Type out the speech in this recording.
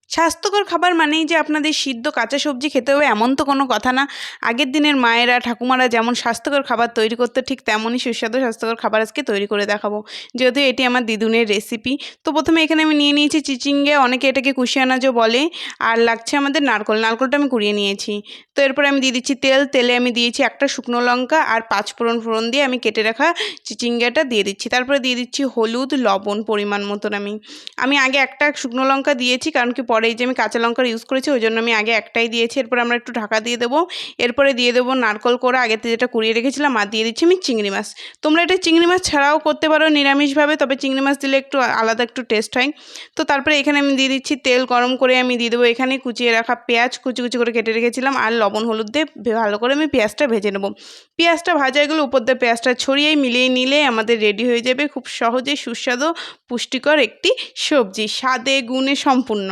স্বাস্থ্যকর খাবার মানেই যে আপনাদের সিদ্ধ কাঁচা সবজি খেতে হবে এমন তো কোনো কথা না। আগের দিনের মায়েরা ঠাকুমারা যেমন স্বাস্থ্যকর খাবার তৈরি করতো ঠিক তেমনই সুস্বাদু স্বাস্থ্যকর খাবার আজকে তৈরি করে দেখাবো। যদিও এটি আমার দিদুনের রেসিপি। তো প্রথমে এখানে আমি নিয়ে নিয়েছি চিচিঙ্গে, অনেকে এটাকে কুশিয়ানাজও বলে। আর লাগছে আমাদের নারকোল, নারকোলটা আমি কুড়িয়ে নিয়েছি। তো এরপরে আমি দিয়ে দিচ্ছি তেল, তেলে আমি দিয়েছি একটা শুকনো লঙ্কা আর 5 ফোড়ন, ফোড়ন দিয়ে আমি কেটে রাখা চিচিঙ্গাটা দিয়ে দিচ্ছি। তারপরে দিয়ে দিচ্ছি হলুদ, লবণ পরিমাণ মতন আমি আগে একটা শুকনো লঙ্কা দিয়েছি, কারণ কি পরে এই যে আমি কাঁচা লঙ্কার ইউজ করেছি ওই জন্য আমি আগে একটাই দিয়েছি। এরপর আমরা একটু ঢাকা দিয়ে দেবো। এরপরে দিয়ে দেবো নারকোল কোড়া আগেতে যেটা কুড়িয়ে রেখেছিলাম, আর দিয়ে দিচ্ছি আমি চিংড়ি মাছ। তোমরা এটা চিংড়ি মাছ ছাড়াও করতে পারো নিরামিষভাবে, তবে চিংড়ি মাছ দিলে একটু আলাদা একটু টেস্ট হয়। তো তারপরে এখানে আমি দিয়ে দিচ্ছি তেল গরম করে আমি দিয়ে দেবো এখানে কুচিয়ে রাখা পেঁয়াজ, কুচি কুচি করে কেটে রেখেছিলাম, আর লবণ হলুদ দিয়ে ভালো করে আমি পেঁয়াজটা ভেজে নেবো। পেঁয়াজটা ভাজা হয়ে গেলে উপর দিয়ে পেঁয়াজটা ছড়িয়ে মিলিয়ে নিলে আমাদের রেডি হয়ে যাবে খুব সহজে সুস্বাদু পুষ্টিকর একটি সবজি, স্বাদে গুণে সম্পূর্ণ।